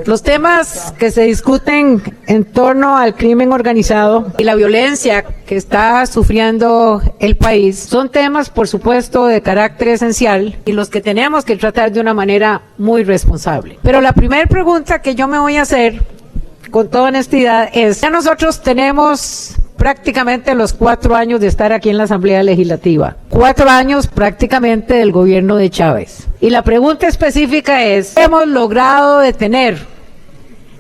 Los temas que se discuten en torno al crimen organizado y la violencia que está sufriendo el país son temas, por supuesto, de carácter esencial y los que tenemos que tratar de una manera muy responsable. Pero la primera pregunta que yo me voy a hacer, con toda honestidad, es: ya nosotros tenemos prácticamente los 4 años de estar aquí en la Asamblea Legislativa, 4 años prácticamente del gobierno de Chávez. Y la pregunta específica es: ¿hemos logrado detener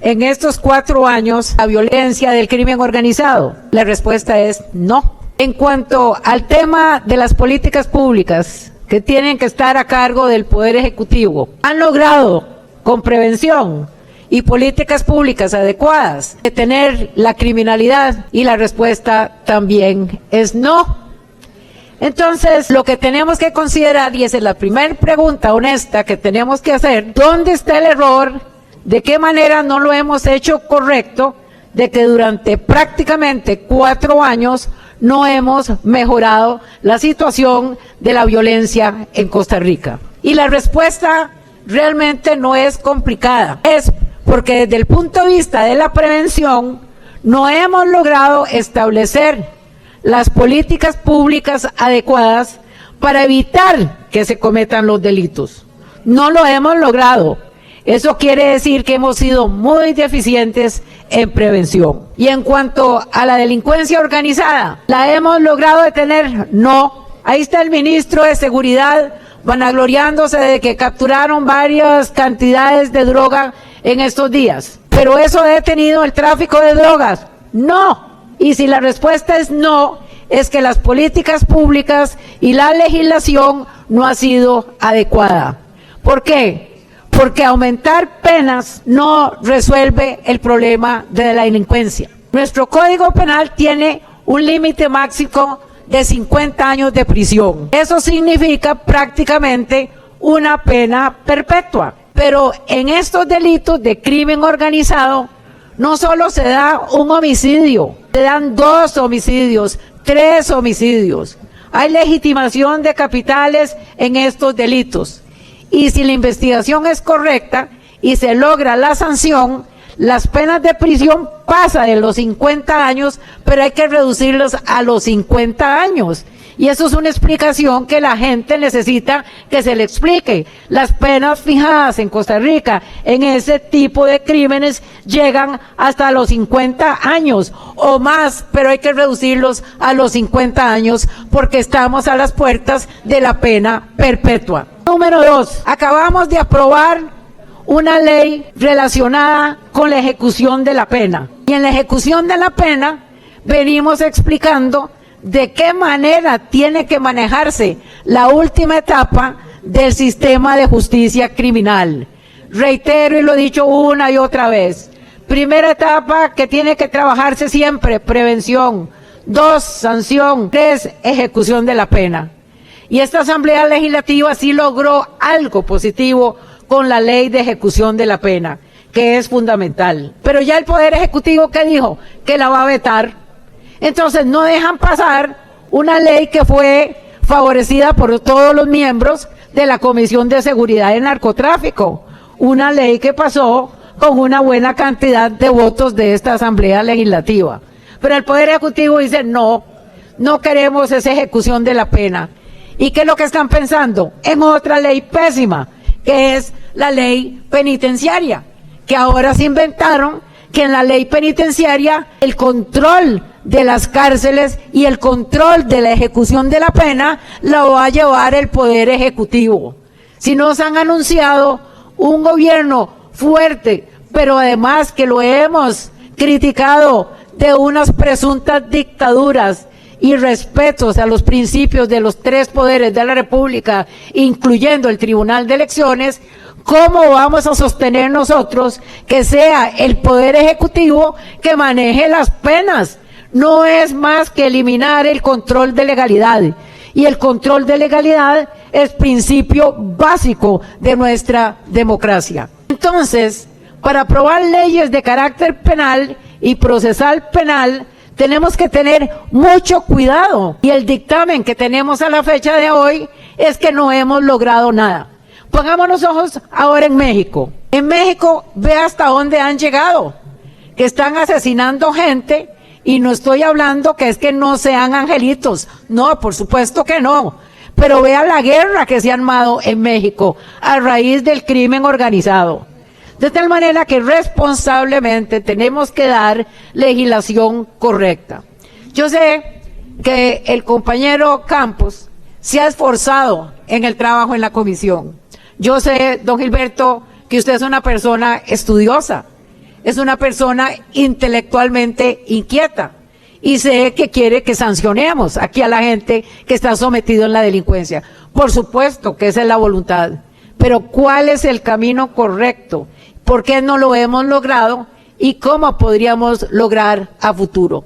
en estos 4 años la violencia del crimen organizado? La respuesta es no. En cuanto al tema de las políticas públicas que tienen que estar a cargo del Poder Ejecutivo, ¿han logrado con prevención y políticas públicas adecuadas detener la criminalidad? Y la respuesta también es no. Entonces, lo que tenemos que considerar, y esa es la primera pregunta honesta que tenemos que hacer: ¿dónde está el error? ¿De qué manera no lo hemos hecho correcto? De que durante prácticamente 4 años no hemos mejorado la situación de la violencia en Costa Rica. Y la respuesta realmente no es complicada, es porque desde el punto de vista de la prevención no hemos logrado establecer las políticas públicas adecuadas para evitar que se cometan los delitos. No lo hemos logrado. Eso quiere decir que hemos sido muy deficientes en prevención. Y en cuanto a la delincuencia organizada, ¿la hemos logrado detener? No. Ahí está el ministro de Seguridad vanagloriándose de que capturaron varias cantidades de droga en estos días. ¿Pero eso ha detenido el tráfico de drogas? No. Y si la respuesta es no, es que las políticas públicas y la legislación no ha sido adecuada. ¿Por qué? Porque aumentar penas no resuelve el problema de la delincuencia. Nuestro Código Penal tiene un límite máximo de 50 años de prisión. Eso significa prácticamente una pena perpetua. Pero en estos delitos de crimen organizado no solo se da un homicidio, se dan 2 homicidios, 3 homicidios. Hay legitimación de capitales en estos delitos. Y si la investigación es correcta y se logra la sanción, las penas de prisión pasan de los 50 años, pero hay que reducirlos a los 50 años. Y eso es una explicación que la gente necesita que se le explique. Las penas fijadas en Costa Rica en ese tipo de crímenes llegan hasta los 50 años o más, pero hay que reducirlos a los 50 años porque estamos a las puertas de la pena perpetua. Número 2, acabamos de aprobar una ley relacionada con la ejecución de la pena. Y en la ejecución de la pena venimos explicando de qué manera tiene que manejarse la última etapa del sistema de justicia criminal. Reitero y lo he dicho una y otra vez. Primera etapa que tiene que trabajarse siempre: prevención. 2, sanción. 3, ejecución de la pena. Y esta Asamblea Legislativa sí logró algo positivo con la ley de ejecución de la pena, que es fundamental. Pero ya el Poder Ejecutivo, ¿qué dijo? Que la va a vetar. Entonces no dejan pasar una ley que fue favorecida por todos los miembros de la Comisión de Seguridad del Narcotráfico. Una ley que pasó con una buena cantidad de votos de esta Asamblea Legislativa. Pero el Poder Ejecutivo dice no, no queremos esa ejecución de la pena. ¿Y qué es lo que están pensando? En otra ley pésima, que es la ley penitenciaria, que ahora se inventaron que en la ley penitenciaria el control de las cárceles y el control de la ejecución de la pena lo va a llevar el Poder Ejecutivo. Si nos han anunciado un gobierno fuerte, pero además que lo hemos criticado de unas presuntas dictaduras y respetos a los principios de los 3 poderes de la República, incluyendo el Tribunal de Elecciones, ¿cómo vamos a sostener nosotros que sea el Poder Ejecutivo que maneje las penas? No es más que eliminar el control de legalidad. Y el control de legalidad es principio básico de nuestra democracia. Entonces, para aprobar leyes de carácter penal y procesal penal, tenemos que tener mucho cuidado. Y el dictamen que tenemos a la fecha de hoy es que no hemos logrado nada. Pongamos los ojos ahora en México. En México, ve hasta dónde han llegado, que están asesinando gente, y no estoy hablando que es que no sean angelitos, no, por supuesto que no, pero vea la guerra que se ha armado en México a raíz del crimen organizado. De tal manera que responsablemente tenemos que dar legislación correcta. Yo sé que el compañero Campos se ha esforzado en el trabajo en la comisión. Yo sé, don Gilberto, que usted es una persona estudiosa, es una persona intelectualmente inquieta, y sé que quiere que sancionemos aquí a la gente que está sometido en la delincuencia. Por supuesto que esa es la voluntad, pero ¿cuál es el camino correcto? ¿Por qué no lo hemos logrado? ¿Y cómo podríamos lograr a futuro?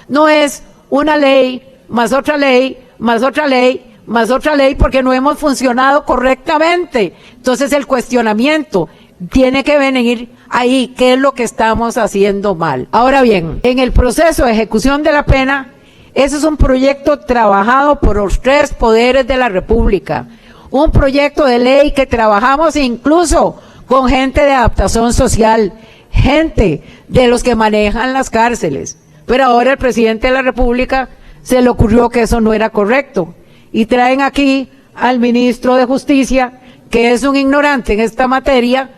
No es una ley, más otra ley, más otra ley, más otra ley, porque no hemos funcionado correctamente. Entonces el cuestionamiento tiene que venir ahí, ¿qué es lo que estamos haciendo mal? Ahora bien, en el proceso de ejecución de la pena, ese es un proyecto trabajado por los 3 poderes de la República, un proyecto de ley que trabajamos incluso con gente de adaptación social, gente de los que manejan las cárceles, pero ahora el presidente de la República se le ocurrió que eso no era correcto, y traen aquí al ministro de Justicia, que es un ignorante en esta materia,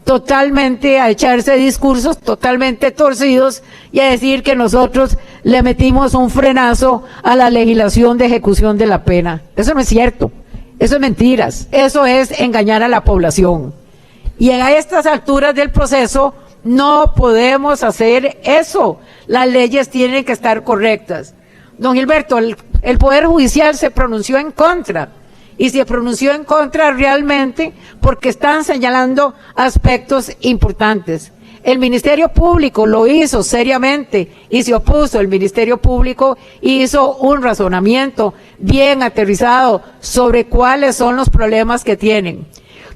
totalmente a echarse discursos totalmente torcidos y a decir que nosotros le metimos un frenazo a la legislación de ejecución de la pena. Eso no es cierto, eso es mentiras, eso es engañar a la población. Y a estas alturas del proceso no podemos hacer eso, las leyes tienen que estar correctas. Don Gilberto, el Poder Judicial se pronunció en contra, y se pronunció en contra realmente porque están señalando aspectos importantes. El Ministerio Público lo hizo seriamente y se opuso. El Ministerio Público hizo un razonamiento bien aterrizado sobre cuáles son los problemas que tienen.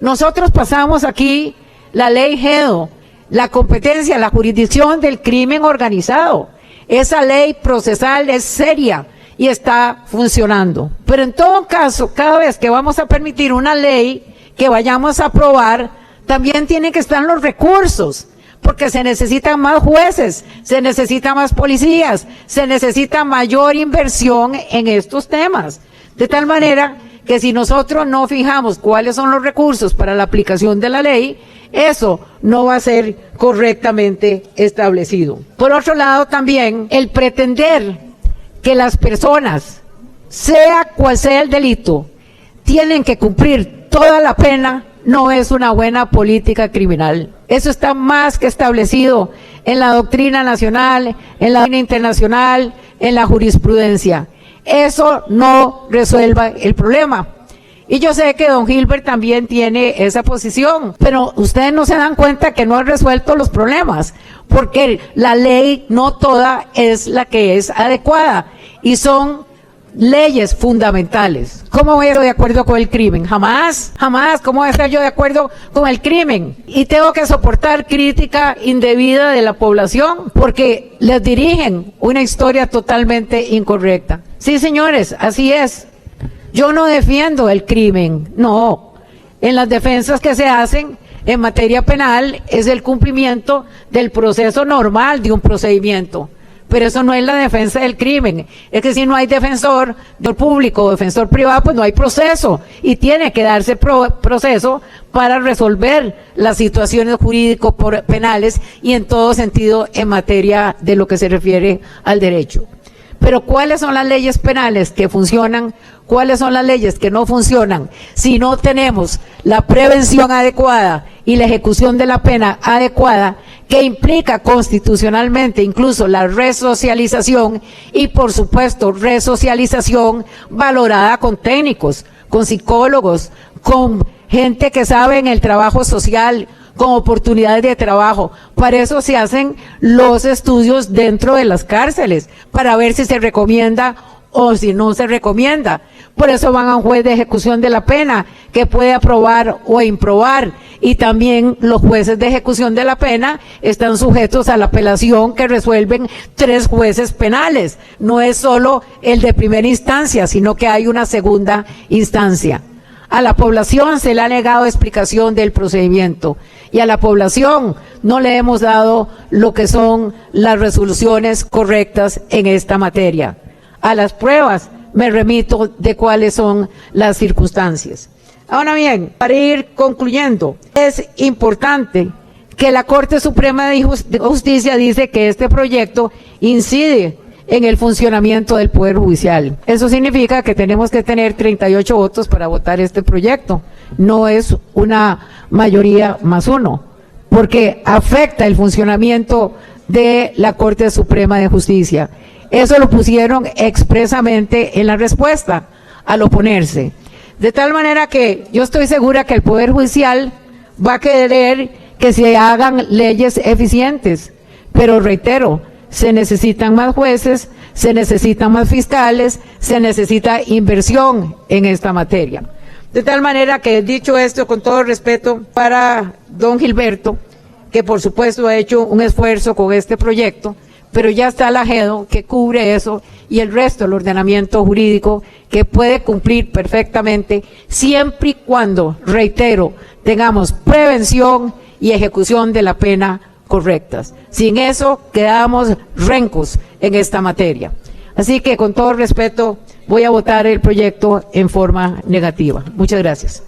Nosotros pasamos aquí la ley GEDO, la competencia, la jurisdicción del crimen organizado. Esa ley procesal es seria y está funcionando. Pero en todo caso, cada vez que vamos a permitir una ley que vayamos a aprobar, también tienen que estar los recursos, porque se necesitan más jueces, se necesitan más policías, se necesita mayor inversión en estos temas. De tal manera que si nosotros no fijamos cuáles son los recursos para la aplicación de la ley, eso no va a ser correctamente establecido. Por otro lado, también el pretender que las personas, sea cual sea el delito, tienen que cumplir toda la pena, no es una buena política criminal. Eso está más que establecido en la doctrina nacional, en la doctrina internacional, en la jurisprudencia. Eso no resuelve el problema. Y yo sé que don Gilbert también tiene esa posición, pero ustedes no se dan cuenta que no han resuelto los problemas, porque la ley no toda es la que es adecuada, y son leyes fundamentales. ¿Cómo voy a estar de acuerdo con el crimen? Jamás, jamás, ¿cómo voy a estar yo de acuerdo con el crimen? Y tengo que soportar crítica indebida de la población, porque les dirigen una historia totalmente incorrecta. Sí, señores, así es. Yo no defiendo el crimen, no. En las defensas que se hacen en materia penal es el cumplimiento del proceso normal de un procedimiento. Pero eso no es la defensa del crimen. Es que si no hay defensor público o defensor privado, pues no hay proceso. Y tiene que darse proceso para resolver las situaciones jurídico-penales y en todo sentido en materia de lo que se refiere al derecho. Pero ¿cuáles son las leyes penales que funcionan? ¿Cuáles son las leyes que no funcionan? Si no tenemos la prevención adecuada y la ejecución de la pena adecuada, que implica constitucionalmente incluso la resocialización y, por supuesto, resocialización valorada con técnicos, con psicólogos, con gente que sabe en el trabajo social, con oportunidades de trabajo. Para eso se hacen los estudios dentro de las cárceles, para ver si se recomienda o si no se recomienda. Por eso van a un juez de ejecución de la pena, que puede aprobar o improbar, y también los jueces de ejecución de la pena están sujetos a la apelación que resuelven 3 jueces penales. No es solo el de primera instancia, sino que hay una segunda instancia. A la población se le ha negado explicación del procedimiento y a la población no le hemos dado lo que son las resoluciones correctas en esta materia. A las pruebas me remito de cuáles son las circunstancias. Ahora bien, para ir concluyendo, es importante que la Corte Suprema de Justicia dice que este proyecto incide en el funcionamiento del Poder Judicial. Eso significa que tenemos que tener 38 votos para votar este proyecto. No es una mayoría más uno, porque afecta el funcionamiento de la Corte Suprema de Justicia. Eso lo pusieron expresamente en la respuesta al oponerse. De tal manera que yo estoy segura que el Poder Judicial va a querer que se hagan leyes eficientes, pero reitero, se necesitan más jueces, se necesitan más fiscales, se necesita inversión en esta materia. De tal manera que, dicho esto, con todo respeto para don Gilberto, que por supuesto ha hecho un esfuerzo con este proyecto, pero ya está la JEDO que cubre eso y el resto del ordenamiento jurídico que puede cumplir perfectamente siempre y cuando, reitero, tengamos prevención y ejecución de la pena correctas. Sin eso quedamos rencos en esta materia. Así que con todo respeto voy a votar el proyecto en forma negativa. Muchas gracias.